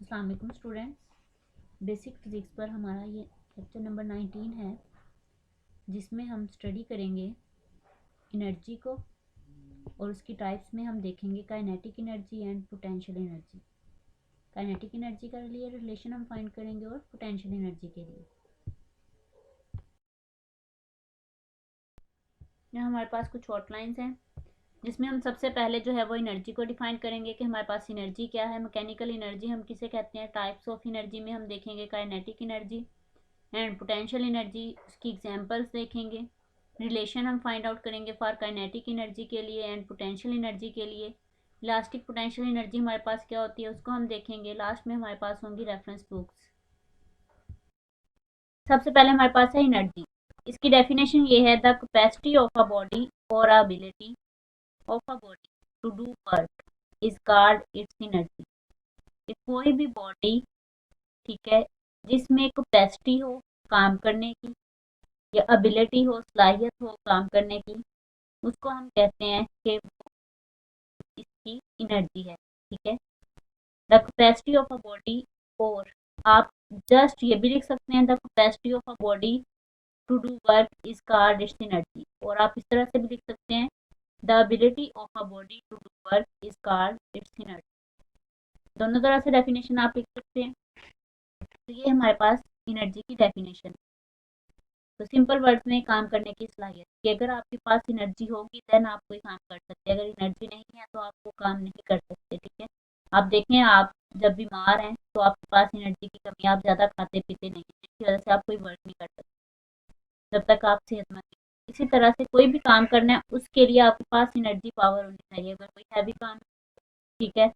अस्सलाम वालेकुम students. Basic physics पर हमारा ये लेक्चर नंबर 19 है, जिसमें हम स्टडी करेंगे एनर्जी को और उसकी टाइप्स में हम देखेंगे kinetic energy and potential energy. Kinetic energy का लिए रिलेशन हम फाइंड करेंगे और पोटेंशियल एनर्जी के लिए यहाँ हमारे पास कुछ आउटलाइंस हैं, जिसमें हम सबसे पहले जो है वो एनर्जी को डिफाइन करेंगे कि हमारे पास एनर्जी क्या है। मैकेनिकल एनर्जी हम किसे कहते हैं। टाइप्स ऑफ एनर्जी में हम देखेंगे kinetic energy and potential energy, उसकी एग्जांपल्स देखेंगे। रिलेशन हम फाइंड आउट करेंगे फॉर काइनेटिक एनर्जी के लिए एंड पोटेंशियल एनर्जी के लिए। इलास्टिक पोटेंशियल एनर्जी हमारे पास क्या होती है उसको हम देखेंगे। लास्ट में हमारे पास होंगी रेफरेंस बुक्स। सबसे पहले हमारे पास है एनर्जी। इसकी डेफिनेशन ये है, the capacity of a body और ability of a body to do work is called its energy. कि कोई भी बॉडी, ठीक है, जिसमें कैपेसिटी हो काम करने की या एबिलिटी हो, सलाहियत हो काम करने की, उसको हम कहते हैं कि वो इसकी एनर्जी है। ठीक है, the capacity of a body, और आप जस्ट ये भी लिख सकते हैं the capacity of a body to do work is called its energy, और आप इस तरह से भी लिख सकते हैं the ability of a body to do work is called its energy. दोनों तरह से डेफिनेशन आप लिख सकते हैं। तो ये हमारे पास एनर्जी की डेफिनेशन। तो सिंपल वर्ड्स में काम करने की सलाहियत कि अगर आपके पास एनर्जी होगी देन आप कोई काम कर सकते हैं, अगर एनर्जी नहीं है तो आप वो काम नहीं कर सकते। ठीक है, आप देखें, आप जब बीमार हैं तो आपके पास एनर्जी की कमी, आप ज़्यादा खाते पीते नहीं हैं, जिसकी वजह से आप कोई वर्क नहीं कर सकते जब तक आप सेहतमंद हैं। इसी तरह से कोई भी काम करना है उसके लिए आपके पास एनर्जी पावर होनी चाहिए। अगर कोई हैवी काम, ठीक है,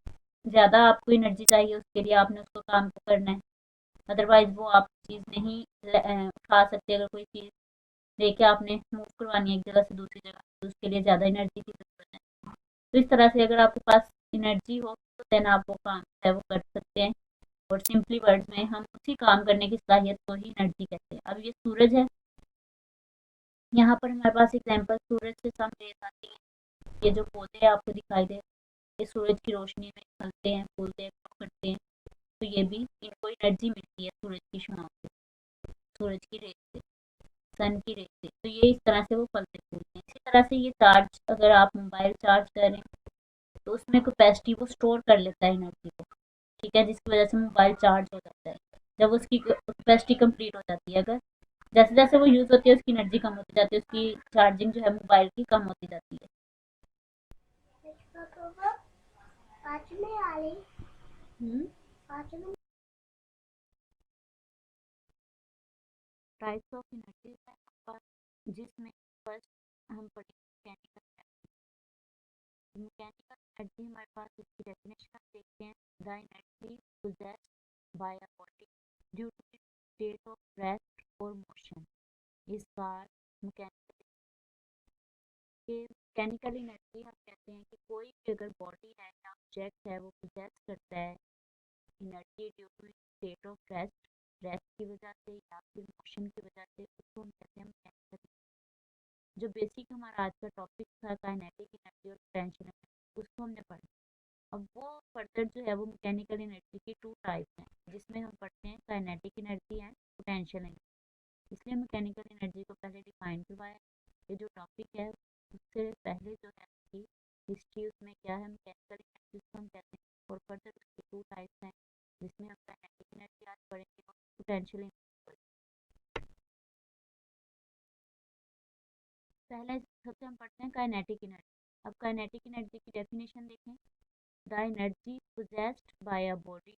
ज़्यादा आपको एनर्जी चाहिए उसके लिए, आपने उसको काम को करना है। अदरवाइज वो आप चीज़ नहीं उठा सकते। अगर कोई चीज़ लेके आपने मूव करवानी है एक जगह से दूसरी जगह, तो उसके लिए ज़्यादा एनर्जी की ज़रूरत है। तो इस तरह से अगर आपके पास एनर्जी हो तो देन आप वो काम है वो कर सकते हैं। और सिंपली वर्ड्स में हम उसी काम करने की सलाहियत को ही एनर्जी कहते हैं। अब ये सूरज है, यहाँ पर हमारे पास एग्जाम्पल सूरज से सम रेज आती है। ये जो पौधे आपको दिखाई दे, ये सूरज की रोशनी में फलते हैं, फूलते हैं, grow करते हैं। तो ये भी इनको एनर्जी मिलती है सूरज की शुआओं से, सूरज की रेस से, सन की रेस से। तो ये इस तरह से वो फलते फूलते हैं। इसी तरह से ये चार्ज, अगर आप मोबाइल चार्ज करें तो उसमें कैपेसिटी वो स्टोर कर लेता है एनर्जी को। ठीक है, जिसकी वजह से मोबाइल चार्ज हो जाता है। जब उसकी कैपेसिटी कंप्लीट हो जाती है, अगर जैसे जैसे वो यूज़ होती है उसकी एनर्जी कम होती जाती है, उसकी चार्जिंग जो है मोबाइल की कम होती जाती है। टाइप्स ऑफ एनर्जी है, जिसमें फर्स्ट हम पढ़ेंगे मैकेनिकल। मैकेनिकल एनर्जी हमारे पास इसकी डेफिनेशन हम देखते हैं, the energy possessed by a body due to its state of rest or motion is called mechanical। कि मैकेनिकल एनर्जी हम कहते हैं कि कोई भी अगर बॉडी है या ऑब्जेक्ट है वो पोजेस करता है energy due to state of rest, rest की वजह से या फिर मोशन की वजह से, उसको हम कहते हैं मैकेनिकल। जो बेसिक हमारा आज का टॉपिक था काइनेटिक एनर्जी और पोटेंशियल एनर्जी, उसको हमने पढ़ा। अब वो फर्दर जो है वो मैकेनिकल एनर्जी की टू टाइप्स हैं, जिसमें हम पढ़ते हैं kinetic energy and potential energy. इसलिए मैकेनिकल एनर्जी को पहले डिफाइन करवाया। ये जो टॉपिक है उससे पहले जो है उसकी हिस्ट्री, उसमें क्या है मैकेनिकल एनर्जी को हम कहते हैं, और फर्दर उसकी टू टाइप्स हैं, जिसमें हम काइनेटिक एनर्जी आज पढ़ेंगे और पोटेंशियल एनर्जी। पहले सबसे हम पढ़ते हैं काइनेटिक एनर्जी। अब काइनेटिक एनर्जी की डेफिनेशन देखें, the energy possessed by a body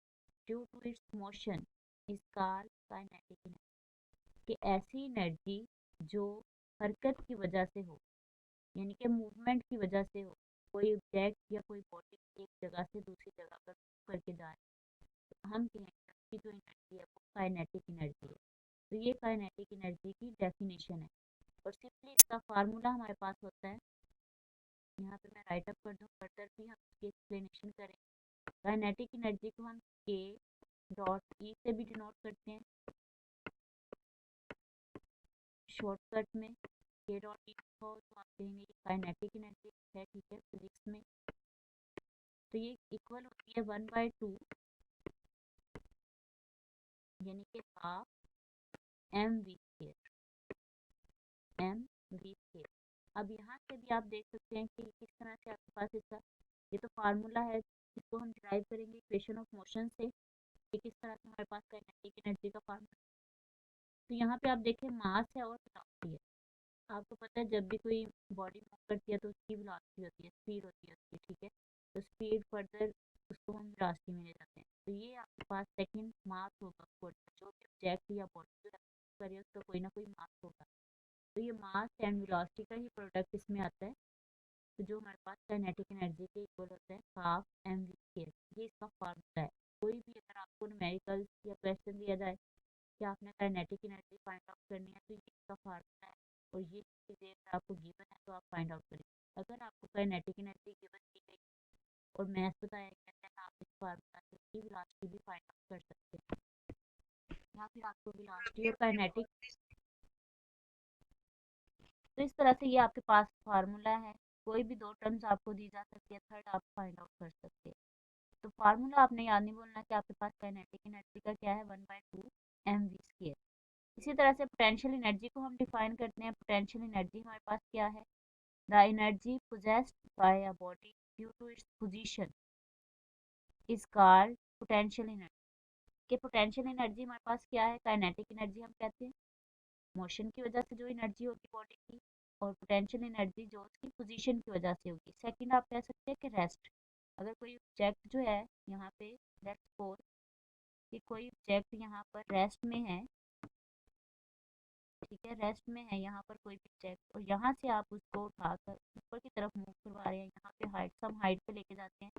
due to its motion is called kinetic energy। कि ऐसी एनर्जी जो हरकत की वजह से हो, यानी कि मूवमेंट की वजह से हो, कोई ऑब्जेक्ट या कोई बॉडी एक जगह से दूसरी जगह पर करके जा रहे हैं, तो हम कहेंगे कि जो एनर्जी है वो काइनेटिक एनर्जी है। तो ये काइनेटिक एनर्जी की डेफिनेशन है, और सिंपली इसका फार्मूला हमारे पास होता है, यहाँ पे मैं राइट अप कर दूँ, फर्दर भी हम इसकी एक्सप्लेनेशन करें। काइनेटिक एनर्जी को हम के डॉट ई से भी डिनोट करते हैं शॉर्टकट में। के डॉट ई हो तो आप कहेंगे ये काइनेटिक एनर्जी है। ठीक है, फिजिक्स में तो ये इक्वल होती है 1/2 यानी कि हाफ mv²। mv²। अब यहाँ से भी आप देख सकते हैं कि किस तरह से आपके पास इसका ये तो फार्मूला है, इसको हम डिराइव करेंगे इक्वेशन ऑफ मोशन से कि किस तरह से हमारे पास काइनेटिक एनर्जी का फार्मूला। तो यहाँ पे आप देखें मास है और वेलोसिटी है। आपको पता है जब भी कोई बॉडी मूव करती है तो उसकी वेलोसिटी होती है, स्पीड होती है उसकी, ठीक है। तो स्पीड फर्दर उसको हम वेलोसिटी में ले जाते हैं। तो ये आपके पास सेकंड मास होगा बॉडी का, जो भी ऑब्जेक्ट या बॉडी जो करिए उसका कोई ना कोई मास होगा। तो ये मास एंड वेलोसिटी का ही प्रोडक्ट इसमें आता है। तो जो हमारे पास काइनेटिक एनर्जी के इक्वल होता है हाफ mv²। ये इसका फार्मूला है। कोई भी अगर आपको न्यूमेरिकल या क्वेश्चन दिया जाए कि आपने काइनेटिक एनर्जी फाइंड आउट करनी है तो ये इसका फार्मूला है, और ये चीज़ें अगर आपको गिवन है तो आप फाइंड आउट करें। अगर आपको काइनेटिक एनर्जी गिवन की गई और मैथ बताया गया है तो आप इस फार्मूला से उसकी वेलोसिटी भी फाइंड आउट कर सकते हैं, या फिर आपको वेलोसिटी और काइनेटिक। तो इस तरह से ये आपके पास फार्मूला है। कोई भी दो टर्म्स आपको दी जा सकती है, थर्ड आप फाइंड आउट कर सकते हैं। तो फार्मूला आपने याद नहीं बोलना कि आपके पास काइनेटिक एनर्जी का क्या है, 1/2 mv²। इसी तरह से पोटेंशियल एनर्जी को हम डिफाइन करते हैं। पोटेंशियल एनर्जी हमारे पास क्या है, the energy possessed by a body due to its position is called potential energy. कि पोटेंशियल एनर्जी हमारे पास क्या है, काइनेटिक एनर्जी हम कहते हैं मोशन की वजह से जो एनर्जी होगी बॉडी की, और पोटेंशियल एनर्जी जो उसकी पोजीशन की वजह से होगी। सेकंड आप कह सकते हैं कि रेस्ट। अगर कोई ऑब्जेक्ट जो है यहाँ पे, लेट्स सपोज कि कोई ऑब्जेक्ट यहाँ पर रेस्ट में है, ठीक है, रेस्ट में है यहाँ पर कोई भी ऑब्जेक्ट, और यहाँ से आप उसको उठाकर ऊपर की तरफ मूव करवा रहे हैं, यहाँ पे हाइट सम हाइट पे लेके जाते हैं,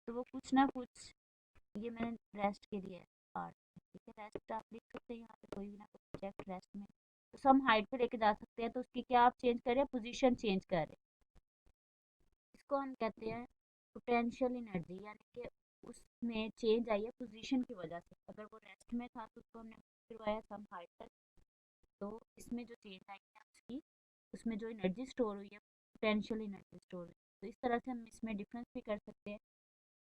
तो वो कुछ ना कुछ, ये मैंने रेस्ट के लिए पार्ट, ठीक है, रेस्ट आप लिख सकते हैं यहाँ पे, कोई भी ना कोई ऑब्जेक्ट रेस्ट में, तो सम हाइट पे लेके जा सकते हैं। तो उसकी क्या आप चेंज कर रहे हैं, पोजीशन चेंज कर रहे हैं। इसको हम कहते हैं पोटेंशियल एनर्जी, यानी कि उसमें चेंज आई है पोजीशन की वजह से। अगर वो रेस्ट में था तो उसको हमने करवाया सम हाइट तक, तो इसमें जो चेंज आई है उसकी, उसमें जो एनर्जी स्टोर हुई है पोटेंशियल एनर्जी स्टोर हुई। तो इस तरह से हम इसमें डिफरेंस भी कर सकते हैं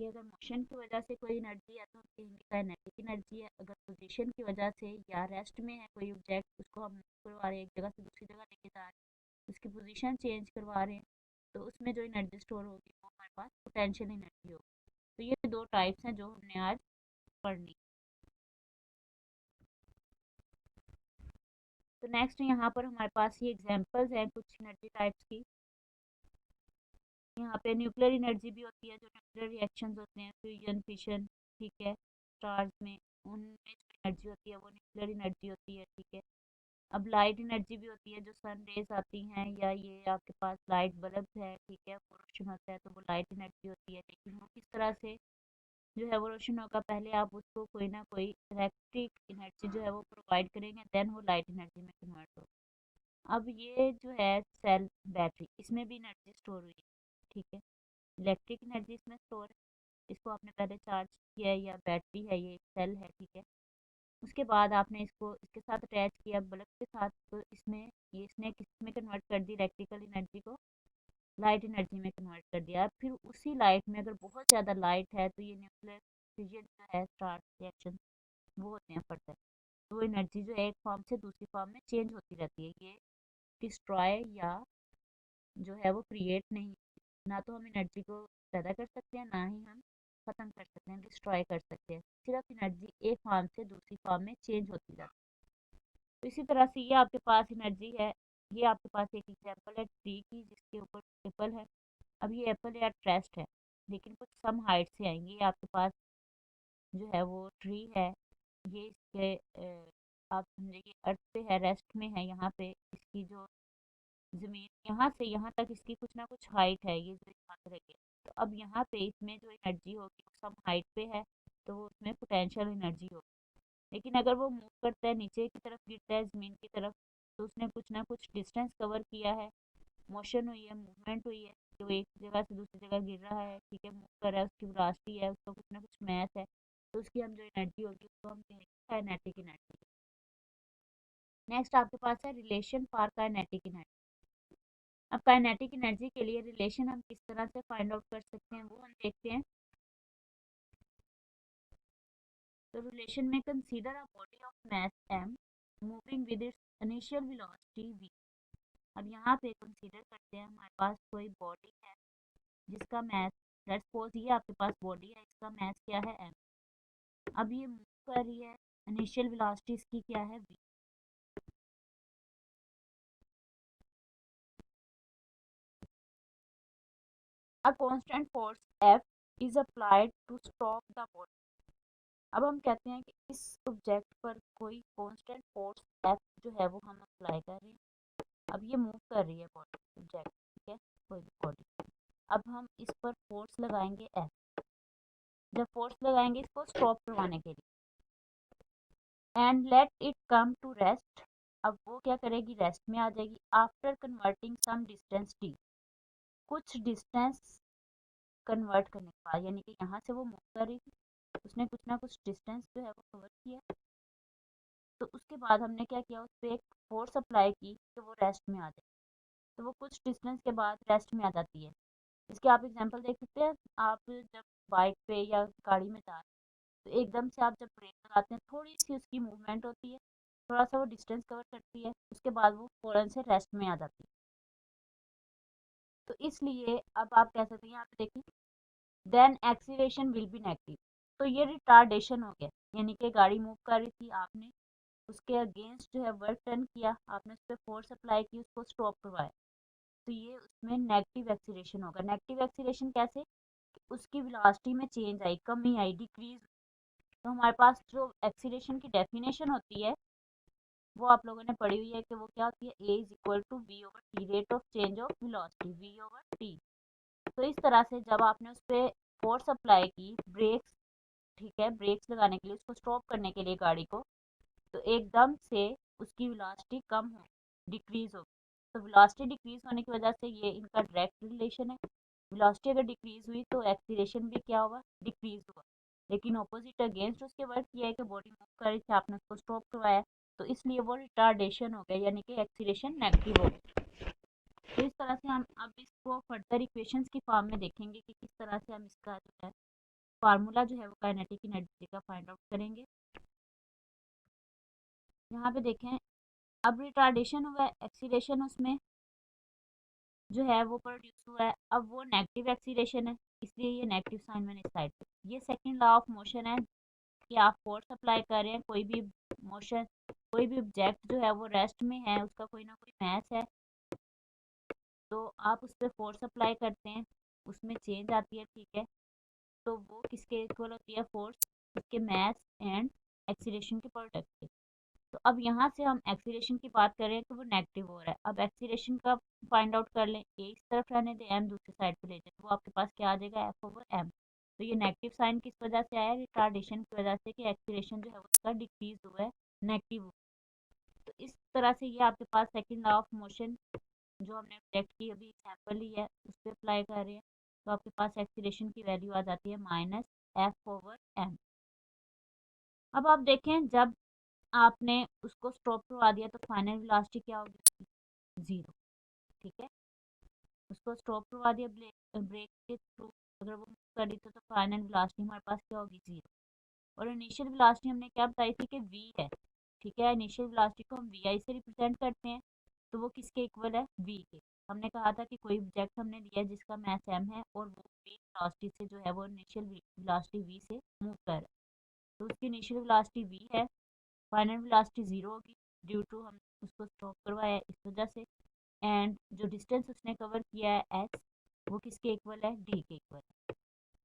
कि अगर मोशन की वजह से कोई एनर्जी है तो हम कहेंगे काइनेटिक एनर्जी है। अगर पोजीशन की वजह से या रेस्ट में है कोई ऑब्जेक्ट, उसको हम मूव करवा रहे हैं, एक जगह से दूसरी जगह लेके जा रहे हैं, उसकी पोजीशन चेंज करवा रहे हैं, तो उसमें जो एनर्जी स्टोर होगी वो हमारे पास पोटेंशियल एनर्जी होगी। तो ये दो टाइप्स हैं जो हमने आज पढ़नी। तो नेक्स्ट यहाँ पर हमारे पास ये एग्जांपल्स हैं कुछ एनर्जी टाइप्स की। यहाँ पे न्यूक्लियर एनर्जी भी होती है, जो न्यूक्लियर रिएक्शंस होते हैं, फ्यूजन फिशन, ठीक है, स्टार्स में, उनमें जो एनर्जी होती है वो न्यूक्लियर एनर्जी होती है, ठीक है। अब लाइट एनर्जी भी होती है, जो सन रेज आती हैं, या ये आपके पास लाइट बल्ब है, ठीक है, वो रोशन होता है तो वो लाइट एनर्जी होती है। लेकिन वो किस तरह से जो है वो रोशन होगा, पहले आप उसको कोई ना कोई इलेक्ट्रिक एनर्जी जो है वो प्रोवाइड करेंगे, देन वो लाइट एनर्जी में कन्वर्ट होगा। अब ये जो है सेल बैटरी, इसमें भी एनर्जी स्टोर हुई है, ठीक है, इलेक्ट्रिक एनर्जी इसमें स्टोर है। इसको आपने पहले चार्ज किया है, या बैटरी है, ये सेल है, ठीक है। उसके बाद आपने इसको इसके साथ अटैच किया बल्ब के साथ, तो इसमें ये इसने किस में कन्वर्ट कर दी, इलेक्ट्रिकल एनर्जी को लाइट एनर्जी में कन्वर्ट कर दिया। फिर उसी लाइट में अगर बहुत ज़्यादा लाइट है तो ये न्यूक्लियर फिजन जो है, स्टार रिएक्शन, वो होते हैं फर्दर। तो वो एनर्जी जो है एक फॉर्म से दूसरी फॉर्म में चेंज होती रहती है। ये डिस्ट्रॉय या जो है वो क्रिएट नहीं, ना तो हम एनर्जी को पैदा कर सकते हैं, ना ही हम ख़त्म कर सकते हैं, डिस्ट्रॉय कर सकते हैं। सिर्फ एनर्जी एक फॉर्म से दूसरी फॉर्म में चेंज होती जाती है। तो इसी तरह से ये आपके पास एनर्जी है। ये आपके पास एक एग्जांपल है ट्री की, जिसके ऊपर एप्पल है। अब ये एप्पल या ट्रेस्ट है, लेकिन कुछ सम हाइट से आएंगे। ये आपके पास जो है वो ट्री है, ये इसके आप समझिए अर्थ पे है, रेस्ट में है, यहाँ पे इसकी जो ज़मीन, यहाँ से यहाँ तक इसकी कुछ ना कुछ हाइट है, ये जो यहाँ से लगी है। तो अब यहाँ पे इसमें जो एनर्जी होगी वो सम हाइट पे है, तो वो उसमें पोटेंशियल एनर्जी होगी। लेकिन अगर वो मूव करता है, नीचे की तरफ गिरता है ज़मीन की तरफ, तो उसने कुछ ना कुछ डिस्टेंस कवर किया है, मोशन हुई है, मूवमेंट हुई है, जो एक जगह से दूसरी जगह गिर रहा है, ठीक है, मूव कर रहा है, उसकी वेलोसिटी है, उसका कुछ ना कुछ मैथ है, तो उसकी हम जो एनर्जी होगी उसको हम कहेंगे काइनेटिक एनर्जी। नेक्स्ट आपके पास है रिलेशन फॉर काइनेटिक एनर्जी। अब काइनेटिक एनर्जी के लिए रिलेशन हम किस तरह से फाइंड आउट कर सकते हैं वो हम देखते हैं। तो रिलेशन में consider a body of mass m moving with its initial velocity v। अब यहाँ पे कंसीडर करते हैं हमारे पास कोई बॉडी है जिसका मास, लेट्स सपोज ये आपके पास बॉडी है, इसका मास क्या है m। अब ये मूव कर रही है, इनिशियल वेलोसिटी इसकी क्या है v। A constant force F is applied to stop the body. अब हम कहते हैं कि इस ऑब्जेक्ट पर कोई कांस्टेंट फोर्स F जो है वो हम अप्लाई कर रहे हैं। अब ये मूव कर रही है बॉडी ऑब्जेक्ट, ठीक है, कोई भी बॉडी। अब हम इस पर फोर्स लगाएंगे F। जब फोर्स लगाएंगे इसको स्टॉप करवाने के लिए, and let it come to rest. अब वो क्या करेगी, रेस्ट में आ जाएगी after converting some distance t। कुछ डिस्टेंस कन्वर्ट करने के बाद, यानी कि यहाँ से वो मूव कर रही थी, उसने कुछ ना कुछ डिस्टेंस जो है वो कवर किया, तो उसके बाद हमने क्या किया, उस पर एक फोर्स अप्लाई की कि वो रेस्ट में आ जाए। तो वो कुछ डिस्टेंस के बाद रेस्ट में आ जाती है। इसके आप एग्जांपल देख सकते हैं। आप जब बाइक पे या गाड़ी में जा रहे हैं तो एकदम से आप जब ब्रेक लगाते हैं, थोड़ी सी उसकी मूवमेंट होती है, थोड़ा सा वो डिस्टेंस कवर करती है, उसके बाद वो फ़ौरन से रेस्ट में आ जाती है। तो इसलिए अब आप कह सकते हैं, यहाँ पे देखिए, then acceleration will be negative. तो ये रिटार्डेशन हो गया, यानी कि गाड़ी मूव कर रही थी, आपने उसके अगेंस्ट जो है वर्क डन किया, आपने उस पर फोर्स अप्लाई की, उसको स्टॉप करवाया, तो ये उसमें नेगेटिव एक्सीलरेशन होगा। नेगेटिव एक्सीलरेशन कैसे, उसकी वेलोसिटी में चेंज आई, कमी आई, डिक्रीज। तो हमारे पास जो एक्सीलरेशन की डेफिनेशन होती है वो आप लोगों ने पढ़ी हुई है कि वो क्या होती है, a is equal to v over T, rate of change of velocity v over t। तो इस तरह से जब आपने उस पर फोर्स अप्लाई की, ब्रेक्स, ठीक है, ब्रेक्स लगाने के लिए, उसको स्टॉप करने के लिए गाड़ी को, तो एकदम से उसकी वेलोसिटी कम हो, डिक्रीज हो। तो वेलोसिटी डिक्रीज होने की वजह से ये इनका डायरेक्ट रिलेशन है। वेलोसिटी अगर डिक्रीज हुई तो एक्सीलरेशन भी क्या होगा, डिक्रीज होगा। लेकिन ऑपोजिट अगेंस्ट उसके वर्क किया है कि बॉडी मूव कर रही थी, आपने उसको स्टॉप करवाया, तो इसलिए वो रिटार्डेशन हो गया, यानी कि एक्सीलरेशन नेगेटिव हो गया। तो इस तरह से हम अब इसको फर्दर इक्वेशंस की फॉर्म में देखेंगे कि किस तरह से हम इसका जो है फार्मूला जो है वो काइनेटिक एनर्जी का फाइंड आउट करेंगे। यहाँ पे देखें, अब रिटार्डेशन हुआ है, एक्सीलरेशन उसमें जो है वो प्रोड्यूस हुआ है, अब वो नेगेटिव एक्सीलरेशन है, इसलिए ये नेगेटिव साइन मैंने इस साइड पे। ये सेकंड लॉ ऑफ मोशन है कि आप फोर्स अप्लाई कर रहे हैं, कोई भी मोशन, कोई भी ऑब्जेक्ट जो है वो रेस्ट में है, उसका कोई ना कोई मास है, तो आप उस पर फोर्स अप्लाई करते हैं, उसमें चेंज आती है, ठीक है, तो वो किसके इक्वल होती है, फोर्स, उसके मास एंड एक्सीलरेशन के प्रोडक्ट के। तो अब यहाँ से हम एक्सीलरेशन की बात कर रहे हैं तो वो नेगेटिव हो रहा है। अब एक्सीलरेशन का फाइंड आउट कर लें, ए इस तरफ रहने दें, एम दूसरी साइड पे ले जाए, तो वो आपके पास क्या आ जाएगा, एफ ओवर एम। तो ये नेगेटिव साइन किस वजह से आया, रिटार्डेशन की वजह से, कि एक्सीलरेशन जो है उसका डिक्रीज हुआ है, नेगेटिव। तो इस तरह से ये आपके पास सेकेंड लॉ ऑफ मोशन जो हमने डायरेक्ट की अभी एग्जाम्पल ली है उस पर अप्लाई कर रहे हैं, तो आपके पास एक्सीलरेशन की वैल्यू आ जाती है माइनस एफ ओवर एम। अब आप देखें, जब आपने उसको स्टॉप करवा दिया तो फाइनल वेलोसिटी क्या होगी, ज़ीरो, ठीक है। उसको स्टॉप करवा दिया ब्रेक के थ्रू, अगर वो मूव कर रही तो फाइनल वेलोसिटी हमारे पास क्या होगी, ज़ीरो। और इनिशियल वेलोसिटी हमने क्या बताई थी कि v है, ठीक है। इनिशियल वेलोसिटी को हम vi से रिप्रेजेंट करते हैं, तो वो किसके इक्वल है, v के। हमने कहा था कि कोई ऑब्जेक्ट हमने लिया है जिसका मास m है और वो v वेलोसिटी से जो है वो इनिशियल वेलोसिटी v से मूव कर रहा है, तो उसकी इनिशियल वेलोसिटी v है, फाइनल वेलोसिटी ज़ीरो होगी, ड्यू टू हम उसको स्टॉप करवाया है इस वजह से। एंड जो डिस्टेंस उसने कवर किया है s, वो किसके इक्वल है, d के इक्वल है।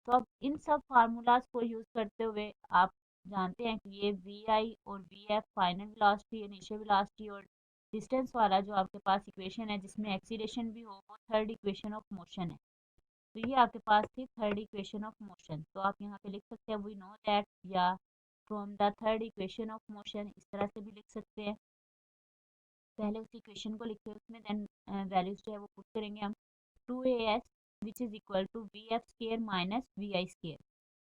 तो अब इन सब फार्मूलाज को यूज़ करते हुए आप जानते हैं कि ये वी आई और V F final velocity, initial velocity और डिस्टेंस वाला जो आपके पास इक्वेशन है जिसमें एक्सीलरेशन भी हो, वो थर्ड इक्वेशन ऑफ मोशन है। तो ये आपके पास थी थर्ड इक्वेशन ऑफ मोशन। तो आप यहाँ पे लिख सकते हैं वी नो दैट, या from the third equation of motion, इस तरह से भी लिख सकते हैं। पहले उस इक्वेशन को लिखते हैं, उसमें देन वैल्यूज जो है वो पुट करेंगे हम, 2as which is equal to V F square minus V I square.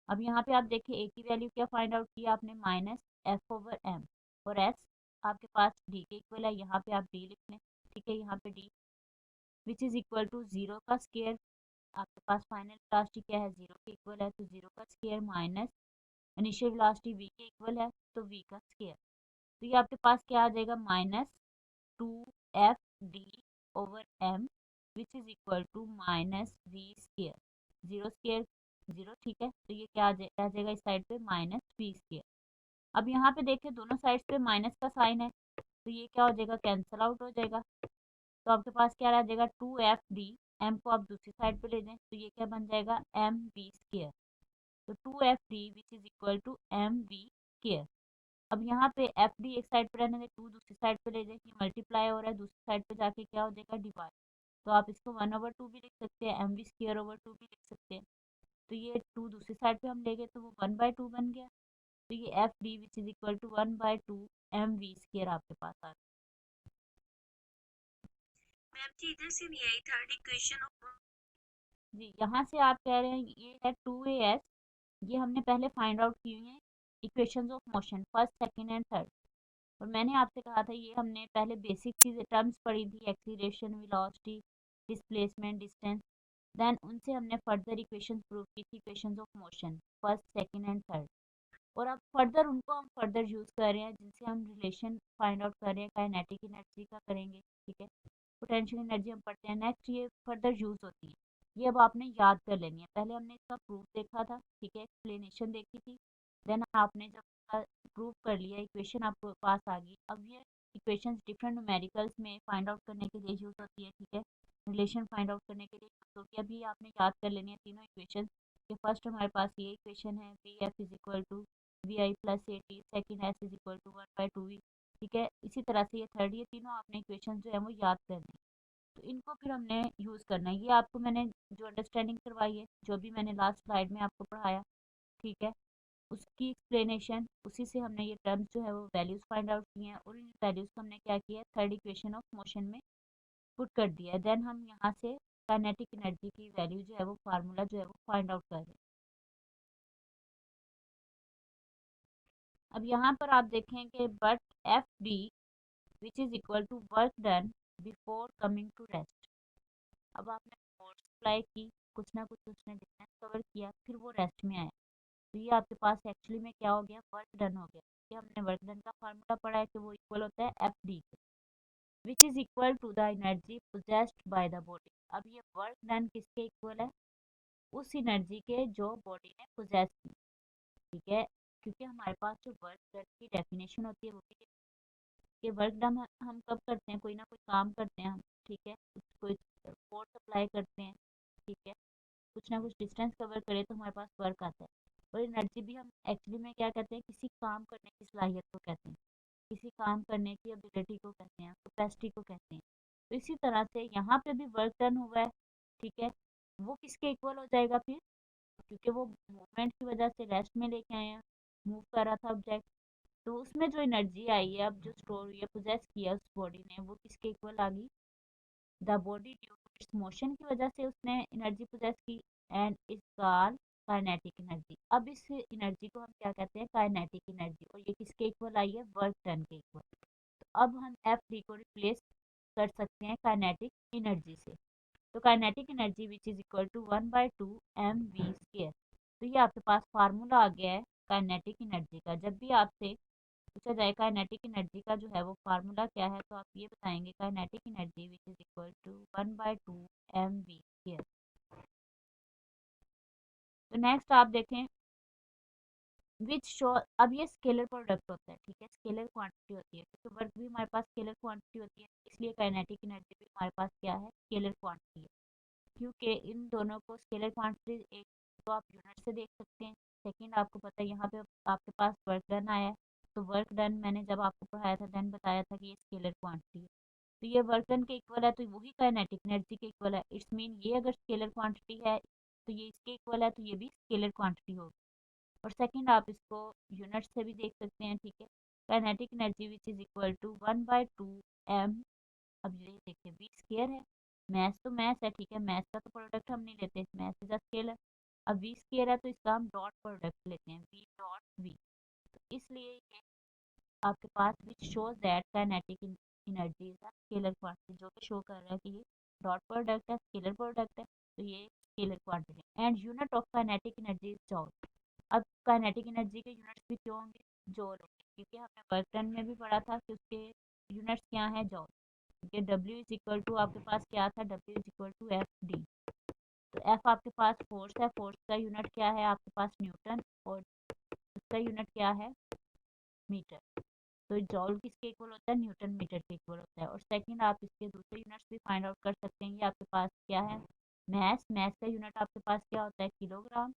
अब यहाँ पे आप देखिए ए की वैल्यू क्या फाइंड आउट किया आपने, माइनस एफ ओवर एम, और एस आपके पास डी के इक्वल है, यहाँ पे आप डी लिख लें, ठीक है, यहाँ पे D which is equal to zero का स्केयर, आपके पास फाइनल वेलोसिटी क्या है, जीरो के इक्वल है, तो जीरो का square minus initial velocity v के इक्वल है, तो v का स्क्वायर। तो ये आपके पास क्या आ जाएगा, -2fd/m which is equal to -v square. Zero square zero, ठीक है। तो ये क्या आ जाएगा इस साइड पे, -v स्क्वायर। अब यहाँ पे देखें दोनों साइड पे माइनस का साइन है, तो ये क्या हो जाएगा, कैंसिल आउट हो जाएगा। तो आपके पास क्या रह जाएगा, 2fd, m को आप दूसरी साइड पे ले जाएं तो ये क्या बन जाएगा, mv स्क्वायर। तो 2fd which is equal to mv square. अब यहाँ पे एफ डी एक साइड पे रहने दें, 2 दूसरी साइड पे ले जाए, ये मल्टीप्लाई हो रहा है, दूसरी साइड पे जाके क्या हो जाएगा, डिवाइड। तो आप इसको 1/2 भी लिख सकते हैं, एम वी स्क्र ओवर 2 भी लिख सकते हैं। तो ये 2 दूसरी साइड पे हम ले गए तो वो 1/2 बन गया। तो ये F D which is equal to 1/2 M V square आपके पास आ गया। मैम जी इधर से नहीं आई थर्ड इक्वेशन ऑफ। जी, यहाँ से आप कह रहे हैं ये है 2as, ये हमने पहले फाइंड आउट की हुई है equations of motion, first second and third. और मैंने आपसे कहा था ये हमने पहले बेसिक चीज़ें टर्म्स पढ़ी थी, acceleration, velocity, displacement, distance. Then उनसे हमने फर्दर इक्वेशंस प्रूव की थी, equations of motion, first second and third. और अब फर्दर उनको हम फर्दर यूज़ कर रहे हैं, जिनसे हम रिलेशन फाइंड आउट कर रहे हैं, काइनेटिक एनर्जी का करेंगे, ठीक है। पोटेंशियल एनर्जी हम पढ़ते हैं, नेक्स्ट ये फर्दर यूज़ होती है। ये अब आपने याद कर लेनी है। पहले हमने इसका प्रूफ देखा था, ठीक है, एक्सप्लेनेशन देखी थी। देन आपने जब प्रूव कर लिया, इक्वेशन आपके पास आ गई, अब ये इक्वेशंस डिफरेंट न्यूमेरिकल्स में फाइंड आउट करने के लिए यूज़ होती है, ठीक है, रिलेशन फाइंड आउट करने के लिए यूज़ होती है। अभी आपने याद कर लेनी है तीनों इक्वेशन। कि फर्स्ट हमारे पास ये इक्वेशन है, V F is equal to V I plus A T, second S is equal to 1/2v, ठीक है। इसी तरह से ये थर्ड, ये तीनों आपने इक्वेशन जो है वो याद करनी है। तो इनको फिर हमने यूज़ करना है। ये आपको मैंने जो अंडरस्टैंडिंग करवाई है, जो भी मैंने लास्ट स्लाइड में आपको पढ़ाया, ठीक है, उसकी एक्सप्लेनेशन, उसी से हमने ये टर्म्स जो है वो वैल्यूज़ फाइंड आउट की हैं, और इन वैल्यूज़ को हमने क्या किया है, थर्ड इक्वेशन ऑफ मोशन में पुट कर दिया है। देन हम यहाँ से काइनेटिक एनर्जी की वैल्यू जो है वो फार्मूला जो है वो फाइंड आउट कर रहे हैं। अब यहाँ पर आप देखें कि but F D which is equal to work done before coming to rest. अब आपने फोर्स अप्लाई की, कुछ ना कुछ उसने डिस्टेंस कवर किया, फिर वो रेस्ट में आया। तो ये आपके पास एक्चुअली में क्या हो गया, वर्क डन हो गया। ये हमने वर्क डन का फार्मूला पढ़ा है कि वो इक्वल होता है एफ डी के, which is equal to the energy possessed by the body. अब ये वर्क डन किसके इक्वल है, उस एनर्जी के जो बॉडी ने पोजेस की, ठीक है। क्योंकि हमारे पास जो वर्क डन की डेफिनेशन होती है वो भी, कि वर्क डन हम कब करते हैं, कोई ना कोई काम करते हैं हम, ठीक है, कोई फोर्स अप्लाई करते हैं, ठीक है, कुछ ना कुछ डिस्टेंस कवर करें तो हमारे पास वर्क आता है। और एनर्जी भी हम एक्चुअली में क्या कहते हैं, किसी काम करने की सलाहियत को कहते हैं, किसी काम करने की एबिलिटी को कहते हैं, कैपेसिटी को कहते हैं। तो इसी तरह से यहाँ पे भी वर्क डन हुआ है, ठीक है, वो किसके इक्वल हो जाएगा फिर, क्योंकि वो मूवमेंट की वजह से रेस्ट में लेके आए हैं, मूव कर रहा था ऑब्जेक्ट। तो उसमें जो एनर्जी आई है, अब जो स्टोर हुई है, पोजेस किया उस बॉडी ने, वो किसके इक्वल आ गई, the body due to its motion की वजह से उसने एनर्जी पोजेस की, and is called kinetic energy. अब इस एनर्जी को हम क्या कहते हैं, काइनेटिक एनर्जी। और ये किसके इक्वल आई है, वर्क डन के इक्वल। तो अब हम एफ डी को रिप्लेस कर सकते हैं काइनेटिक एनर्जी से। तो kinetic energy which is equal to 1/2 M V square. तो ये आपके पास फार्मूला आ गया है काइनेटिक एनर्जी का। जब भी आपसे पूछा जाए काइनेटिक एनर्जी का जो है वो फार्मूला क्या है, तो आप ये बताएंगे kinetic energy which is equal to 1/2 M V square. तो नेक्स्ट आप देखें विच शो, अब ये स्केलर प्रोडक्ट होता है, ठीक है, स्केलर क्वांटिटी होती है, क्योंकि वर्क भी हमारे पास स्केलर क्वांटिटी होती है, इसलिए काइनेटिक एनर्जी भी हमारे पास क्या है, स्केलर क्वांटिटी है। क्योंकि इन दोनों को स्केलर क्वांटिटी, एक तो आप यूनिट से देख सकते हैं, सेकंड आपको पता है यहाँ पे आपके पास वर्क डन आया है। तो वर्क डन मैंने जब आपको पढ़ाया था देन बताया था कि ये स्केलर क्वांटिटी है। तो ये वर्क डन के इक्वल है, तो वही काइनेटिक एनर्जी के इक्वल है। इट्स मीन ये अगर स्केलर क्वांटिटी है तो ये इसके इक्वल है, तो ये भी स्केलर क्वांटिटी होगी। और सेकंड आप इसको यूनिट से भी देख सकते हैं, ठीक है, kinetic energy which is equal to 1/2 M. अब ये देखिए वी स्केयर है, मैथ तो मैथ है, ठीक है, मैथ का तो प्रोडक्ट हम नहीं लेते, मैथ इज अ स्केलर। अब वी स्केयर है तो इसका हम डॉट प्रोडक्ट लेते हैं, वी डॉट वी। तो इसलिए ये आपके पास which shows that kinetic energy is a scalar quantity, जो कि शो कर रहा है कि ये डॉट प्रोडक्ट है, स्केलर प्रोडक्ट है, तो ये scalar quantity. And unit of kinetic energy is joule. अब काइनेटिक एनर्जी के यूनिट्स भी क्यों होंगे? जॉल होंगे, क्योंकि हमने वर्क डन में भी पढ़ा था कि उसके यूनिट्स क्या हैं? जॉल। क्योंकि W इज इक्वल टू आपके पास क्या था? W is equal to F D. तो एफ आपके पास फोर्स है, फोर्स का यूनिट क्या है आपके पास? न्यूटन, और उसका यूनिट क्या है? मीटर। तो जॉल किसके इक्वल होता है? न्यूटन मीटर के इक्वल होता है। और सेकंड, आप इसके दूसरे यूनिट्स भी फाइंड आउट कर सकते हैं। ये आपके पास क्या है? मैस। मैस का यूनिट आपके पास क्या होता है? किलोग्राम।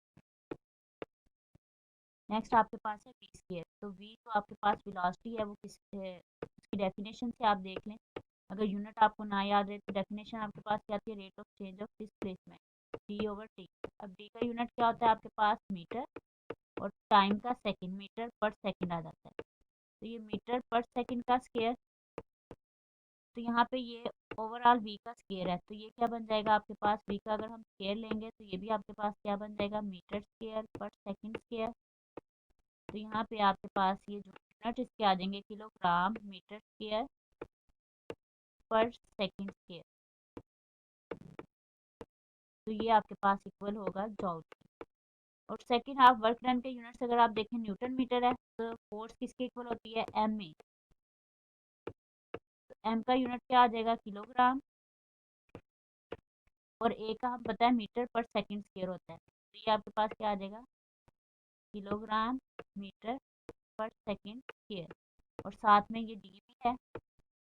नेक्स्ट आपके पास है वी स्क्वायर। तो वी तो आपके पास वेलोसिटी है, वो किस उसकी डेफिनेशन से आप देख लें। अगर यूनिट आपको ना याद रहे तो डेफिनेशन आपके पास क्या आती है? Rate of change of displacement, D over T. अब डी का यूनिट क्या होता है आपके पास? मीटर, और टाइम का सेकंड, मीटर पर सेकंड आ जाता है। तो ये मीटर पर सेकंड का स्क्वायर, तो यहाँ पे ये ओवरऑल वी का स्क्वायर है। तो ये क्या बन जाएगा आपके पास? वी का अगर हम स्क्वायर लेंगे तो ये भी आपके पास क्या बन जाएगा? मीटर स्क्वायर पर सेकंड स्क्वायर। तो यहाँ पे आपके पास ये जो यूनिट इसके आ जाएंगे किलोग्राम मीटर स्क्वायर पर सेकंड स्क्वायर। तो ये आपके पास इक्वल होगा जॉल। और सेकंड हाफ वर्क डन के यूनिट्स अगर आप देखें, न्यूटन मीटर है, तो फोर्स किसके इक्वल होती है? एम में। तो एम का यूनिट क्या आ जाएगा? किलोग्राम, और ए का हम पता है मीटर पर सेकंड स्क्वायर होता है। तो ये आपके पास क्या आ जाएगा? किलोग्राम मीटर पर सेकंड स्क्वायर। और साथ में ये डी भी है,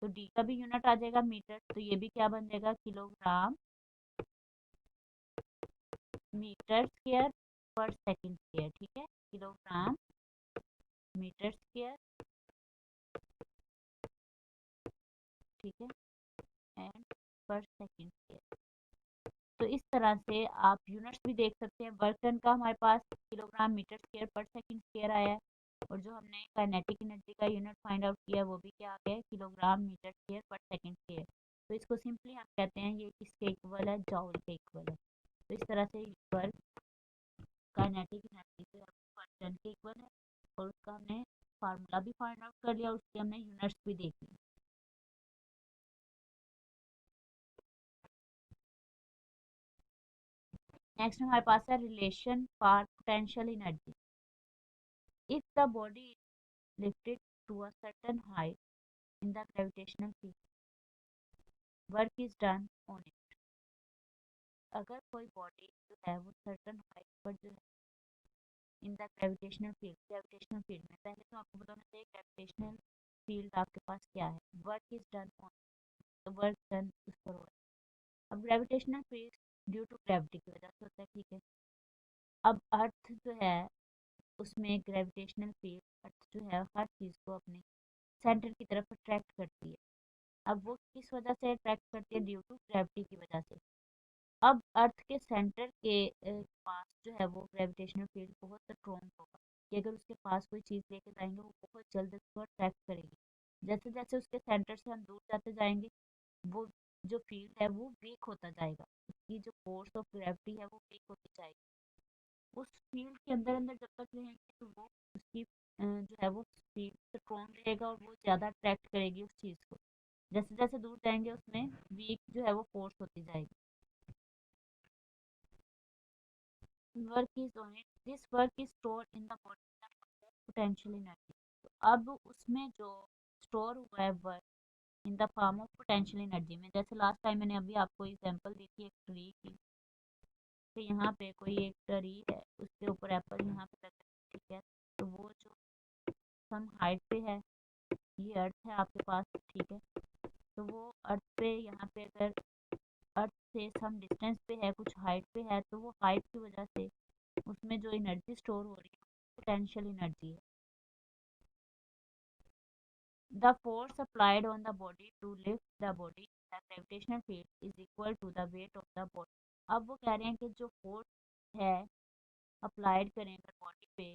तो डी का भी यूनिट आ जाएगा मीटर। तो ये भी क्या बन जाएगा? किलोग्राम मीटर स्क्वायर पर सेकंड स्क्वायर। ठीक है, किलोग्राम मीटर स्क्वायर, ठीक है, एंड पर सेकंड स्क्वायर। तो इस तरह से आप यूनिट्स भी देख सकते हैं। वर्क डन का हमारे पास किलोग्राम मीटर स्क्वायर पर सेकंड स्क्वायर आया है, और जो हमने काइनेटिक एनर्जी का यूनिट फाइंड आउट किया है वो भी क्या आ गया है? किलोग्राम मीटर स्क्वायर पर सेकंड स्क्वायर। तो इसको सिंपली हम कहते हैं ये किसके इक्वल है? जॉल के इक्वल है। तो इस तरह से वर्क काइनेटिक एनर्जी से वर्क डन के इक्वल है, और उसका हमने फार्मूला भी फाइंड आउट कर लिया, उसके हमने यूनिट्स भी देख ली। नेक्स्ट हमारे पास है relation for potential energy. If the body is lifted to a certain height in the gravitational field, work is done on it। अगर कोई बॉडी जो है वो सर्टन हाइट पर जो है इन द ग्रेविटेशनल फील्ड में, पहले तो आपको बताना चाहिए ग्रेविटेशनल फील्ड आपके पास क्या है। वर्क इज डन ऑन, तो वर्क डन उस पर हो रहा है। अब gravitational field due to gravity की वजह से होता है, ठीक है। अब अर्थ जो है उसमें ग्रेविटेशनल फील्ड, अर्थ जो है हर चीज़ को अपने सेंटर की तरफ अट्रैक्ट करती है। अब वो किस वजह से अट्रैक्ट करती है? ड्यू टू ग्रेविटी की वजह से। अब अर्थ के सेंटर के पास जो है वो ग्रेविटेशनल फील्ड बहुत स्ट्रॉन्ग होगा, कि अगर उसके पास कोई चीज़ लेके जाएंगे वो बहुत जल्द उसको अट्रैक्ट करेगी। जैसे जैसे उसके सेंटर से हम दूर जाते जाएंगे, वो जो फील्ड है वो वीक होता जाएगा, उसकी जो फोर्स ऑफ ग्रेविटी है वो वीक होती जाएगी। उस फील्ड के अंदर अंदर जब तक रहेंगे तो वो उसकी जो है वो फील्ड स्ट्रॉन्ग रहेगा, और वो ज़्यादा अट्रैक्ट करेगी उस चीज़ को। जैसे जैसे दूर जाएंगे उसमें वीक जो है वो फोर्स होती जाएगी। Work is on it, this work is store in the body potential energy. तो अब उसमें जो स्टोर हुआ है work in the form of potential energy में, जैसे लास्ट टाइम मैंने अभी आपको एग्जांपल दी थी एक ट्री की। तो यहाँ पे कोई एक ट्री है, उसके ऊपर एप्पल यहाँ पे लगा है, ठीक है। तो वो जो सम हाइट पे है, ये अर्थ है आपके पास, ठीक है। तो वो अर्थ पे यहाँ पे अगर अर्थ से सम डिस्टेंस पे है, कुछ हाइट पे है, तो वो हाइट की वजह से उसमें जो एनर्जी स्टोर हो रही है पोटेंशियल एनर्जी है। The force applied on the body to lift the body, the gravitational field is equal to the weight of the body। अब वो कह रहे हैं कि जो फोर्स है अप्लाइड करें अगर बॉडी पे,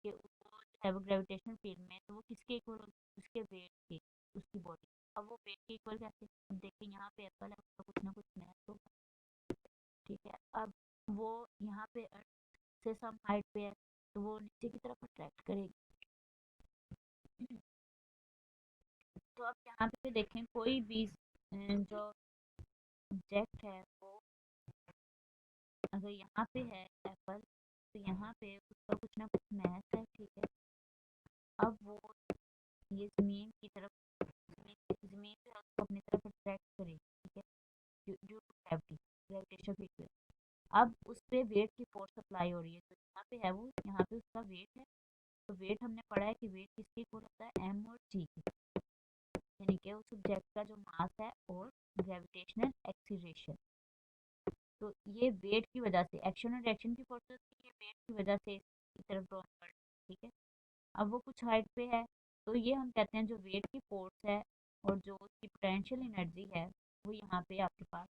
कि वो जो है वो ग्रेविटेशनल फील्ड में, तो वो किसके इक्वल होगी? उसके वेट के, उसकी बॉडी। अब वो वेट के इक्वल कैसे? अब देखिए यहाँ पे एप्पल है, उसका कुछ ना कुछ मैथ होगा, ठीक है। अब वो यहाँ पे अर्थ से सम हाइट पे है, तो वो नीचे की तरफ अट्रैक्ट करेगी। तो आप यहाँ पे देखें कोई भी जो ऑब्जेक्ट है वो अगर यहाँ पे है एप्पल, तो यहाँ पे उसका कुछ ना कुछ मैथ ये ज़मीन की तरफ ज़मीन जो है उसको अपनी तरफ अट्रैक्ट करेगी, ठीक है, due to gravity, gravitational frequency. अब उस पे वेट की फोर्स अप्लाई हो रही है, तो यहाँ पे है वो, यहाँ पे उसका वेट है। तो वेट हमने पढ़ा है कि वेट किसके इक्वल होता है, एम और जी के, यानी कि उस ऑब्जेक्ट का जो मास है और ग्रेविटेशनल एक्सीलरेशन। तो ये वेट की वजह से एक्शन और रिएक्शन की फोर्सेस, ये वेट की वजह से इसकी तरफ ड्रॉ कर, ठीक है। अब वो कुछ हाइट पे है, तो ये हम कहते हैं जो वेट की फोर्स है और जो उसकी पोटेंशियल एनर्जी है वो यहाँ पे आपके पास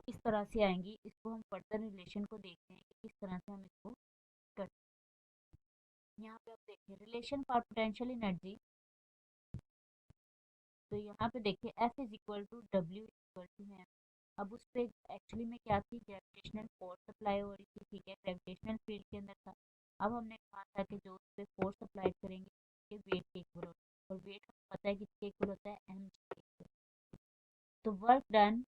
इस तरह से आएंगी। इसको हम फर्दर रिलेशन को देखते हैं कि किस तरह से हम इसको कर, यहाँ पे आप देखिए रिलेशन फॉर पोटेंशियल एनर्जी। तो यहाँ पे देखिए F is equal to W equal to M. अब उस पर एक्चुअली में क्या थी, ग्रेविटेशनल फोर्स अप्लाई हो रही थी, ठीक है, ग्रेविटेशनल फील्ड के अंदर था। अब हमने कहा था कि जो उस पर फोर्स अप्लाई करेंगे ये वेट के इक्वल होता है, और वेट हमें पता है किसके इक्वल होता है, एम जी के इक्वल। तो work done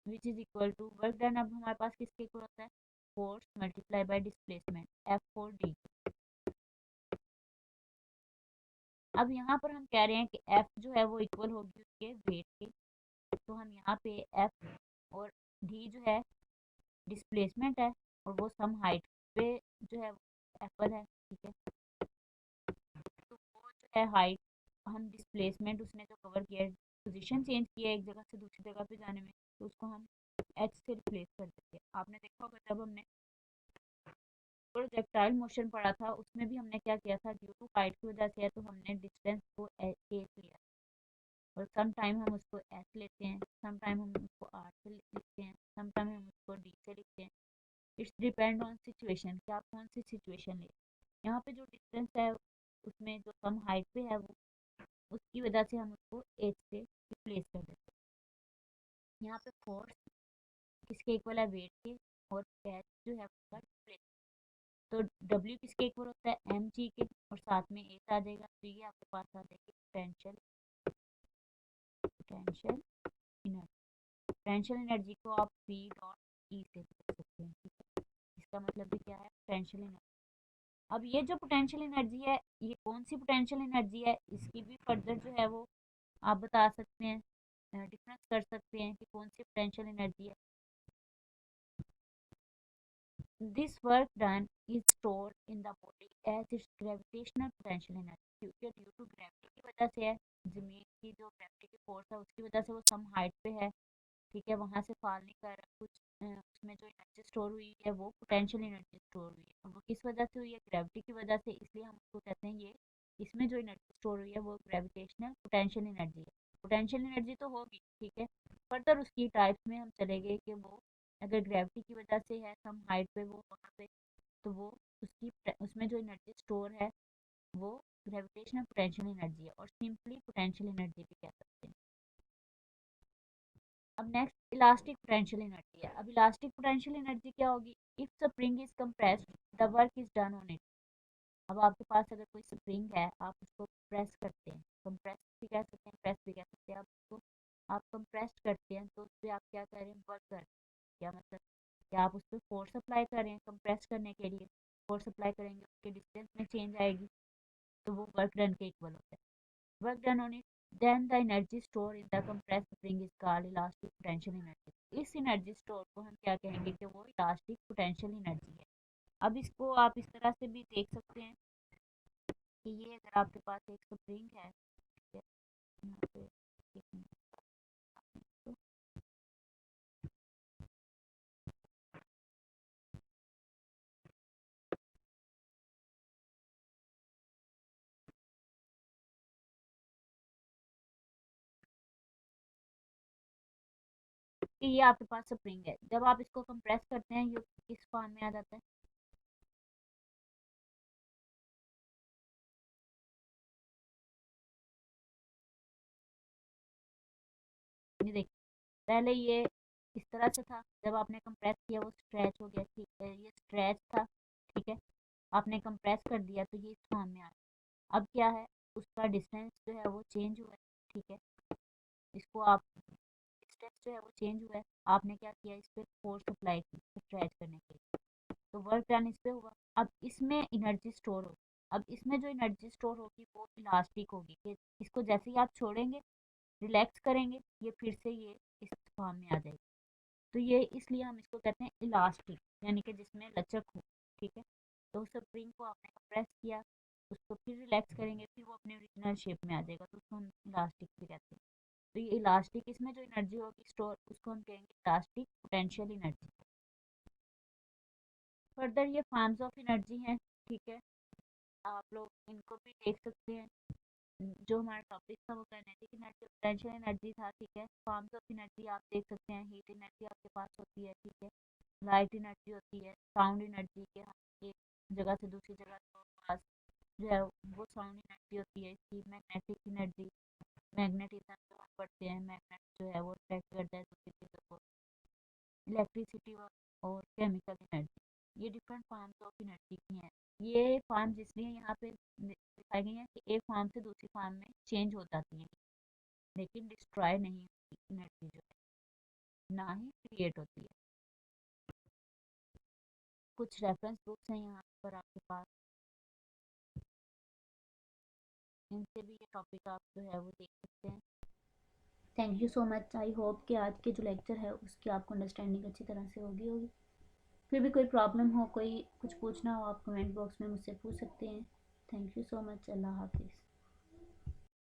which is equal to, work done अब हमारे पास किसके इक्वल होता है, force multiply by displacement, F for D. अब यहाँ पर हम कह रहे हैं कि एफ जो है वो इक्वल होगी उसके वेट के। तो हम यहाँ पे एफ और डी जो है डिस्प्लेसमेंट है, और वो सम हाइट पे जो है एप्पल है, ठीक है। तो वो जो है हाइट, हम डिस्प्लेसमेंट उसने जो कवर किया है, पोजीशन चेंज किया है एक जगह से दूसरी जगह पे जाने में, तो उसको हम एच से रिप्लेस कर देते हैं। आपने देखा होगा जब हमने प्रोजेक्टाइल मोशन पढ़ा था उसमें भी हमने क्या किया था, ड्यू टू हाइट की वजह से है तो हमने डिस्टेंस को ए लिया, और सम टाइम हम उसको एस लेते हैं, सम टाइम हम उसको आर से लिखते हैं, सम टाइम हम उसको डी से लिखते हैं। इट्स डिपेंड ऑन सिचुएशन कि आप कौन सी सिचुएशन ले। यहाँ पे जो डिस्टेंस है उसमें जो कम हाइट पे है वो, उसकी वजह से हम उसको एच से रिप्लेस कर देते हैं। यहाँ पे फोर्स किसके इक्वल है, वेट के, और एच जो है उसका डिस्प्लेस। तो डब्ल्यू किसके इक्वल होता है, एम जी के, और साथ में एच आ जाएगा, तो ये आपके पास आ जाएगी potential, potential energy. Potential energy को आप पी डॉट ई से लिख सकते हैं, ठीक है। इसका मतलब भी क्या है, पोटेंशियल एनर्जी। अब ये जो पोटेंशियल एनर्जी है, ये कौन सी पोटेंशियल एनर्जी है, इसकी भी फर्दर जो है वो आप बता सकते हैं, डिफरेंस कर सकते हैं कि कौन सी पोटेंशियल एनर्जी है। This work done is stored in the body as its gravitational potential energy, क्योंकि ड्यू टू ग्रेविटी की वजह से है, जमीन की जो ग्रेविटी की फोर्स है उसकी वजह से वो सम हाइट पे है, ठीक है, वहाँ से फॉल नहीं कर रहा कुछ। उसमें जो एनर्जी स्टोर हुई है वो पोटेंशियल एनर्जी स्टोर हुई है, और वो किस वजह से हुई है, ग्रेविटी की वजह से, इसलिए हम उसको कहते हैं ये, इसमें जो एनर्जी स्टोर हुई है वो ग्रेविटेशनल पोटेंशियल एनर्जी है। पोटेंशियल एनर्जी तो होगी, ठीक है, फर्दर उसकी टाइप्स में हम चले गए कि वो अगर ग्रेविटी की वजह से है सम हाइट पे वो वहाँ पे, तो वो उसकी उसमें जो एनर्जी स्टोर है वो ग्रेविटेशनल पोटेंशियल एनर्जी है, और सिंपली पोटेंशियल एनर्जी भी कह सकते हैं। अब नेक्स्ट इलास्टिक पोटेंशियल एनर्जी है। अब इलास्टिक पोटेंशियल एनर्जी क्या होगी, if spring is compressed the work is done on it. अब आपके पास अगर कोई स्प्रिंग है, आप उसको प्रेस करते हैं, कंप्रेस भी कह सकते हैं, प्रेस भी कह सकते हैं, आप उसको आप कंप्रेस करते हैं तो उस पर आप क्या कर रहे हैं, वर्क कर रहे हैं। क्या मतलब, क्या आप उस पर फोर्स अप्लाई कर रहे हैं, कंप्रेस करने के लिए फोर्स अप्लाई करेंगे उसके डिस्टेंस में चेंज आएगी, तो वो वर्क डन के इक्वल होता है। Work done on it, then the energy stored in the compressed spring is called elastic potential energy. इस एनर्जी स्टोर को हम क्या कहेंगे कि वो इलास्टिक पोटेंशियल एनर्जी है। अब इसको आप इस तरह से भी देख सकते हैं कि ये अगर आपके पास एक स्प्रिंग है, ठीक है, यहाँ पे एक मिनट, तो ये आपके पास स्प्रिंग है, जब आप इसको कंप्रेस करते हैं ये किस फॉर्म में आ जाता है, ये देखिए, पहले ये इस तरह से था, जब आपने कंप्रेस किया वो स्ट्रेच हो गया, ठीक है, ये स्ट्रेच था, ठीक है, आपने कंप्रेस कर दिया तो ये इस फॉर्म में आ गया। अब क्या है, उसका डिस्टेंस जो है वो चेंज हुआ है, ठीक है, इसको आप डिस्टेंस जो है वो चेंज हुआ है, आपने क्या किया, इस पर फोर्स अप्लाई की स्ट्रेच करने के लिए, तो वर्क डन इस पे हुआ। अब इसमें एनर्जी स्टोर हो, अब इसमें जो एनर्जी स्टोर होगी वो इलास्टिक होगी, कि इसको जैसे ही आप छोड़ेंगे, रिलैक्स करेंगे, ये फिर से ये इस फॉर्म में आ जाएगी। तो ये इसलिए हम इसको कहते हैं इलास्टिक, यानी कि जिसमें लचक हो। ठीक है, तो स्प्रिंग को आपने प्रेस किया, उसको फिर रिलैक्स करेंगे, फिर वो अपने ओरिजिनल शेप में आ जाएगा, तो उसको हम इलास्टिक भी कहते हैं। तो ये इलास्टिक, इसमें जो एनर्जी होगी स्टोर, उसको हम कहेंगे इलास्टिक पोटेंशियल एनर्जी। फर्दर ये फॉर्म्स ऑफ एनर्जी हैं। ठीक है, आप लोग इनको भी देख सकते हैं। जो हमारा टॉपिक था वो काइनेटिक एनर्जी, पोटेंशियल एनर्जी था। ठीक है, फॉर्म्स ऑफ एनर्जी आप देख सकते हैं। हीट एनर्जी आपके पास होती है। ठीक है, लाइट एनर्जी होती है, साउंड एनर्जी के हम एक जगह से दूसरी जगह के पास जो है वो साउंड एनर्जी होती है। इसकी मैग्नेटिक एनर्जी, मैग्नेटिज्म जो हम पढ़ते हैं, मैग्नेट जो है वो अट्रैक्ट करता है दूसरी चीज़ों को। इलेक्ट्रिसिटी और केमिकल एनर्जी, ये डिफरेंट फॉर्म्स ऑफ एनर्जी की हैं। ये फॉर्म्स इसलिए यहाँ पे दिखाई गई हैं कि एक फॉर्म से दूसरी फॉर्म में चेंज हो जाती हैं, लेकिन डिस्ट्रॉय नहीं होती एनर्जी जो है, ना ही क्रिएट होती है। कुछ रेफरेंस बुक्स हैं यहाँ पर आपके पास, इनसे भी ये टॉपिक आप जो है वो देख सकते हैं। Thank you so much. I hope कि आज के जो लेक्चर है उसकी आपको अंडरस्टैंडिंग अच्छी तरह से होगी। फिर भी कोई प्रॉब्लम हो, कोई कुछ पूछना हो, आप कमेंट बॉक्स में मुझसे पूछ सकते हैं। Thank you so much. अल्लाह हाफिज़।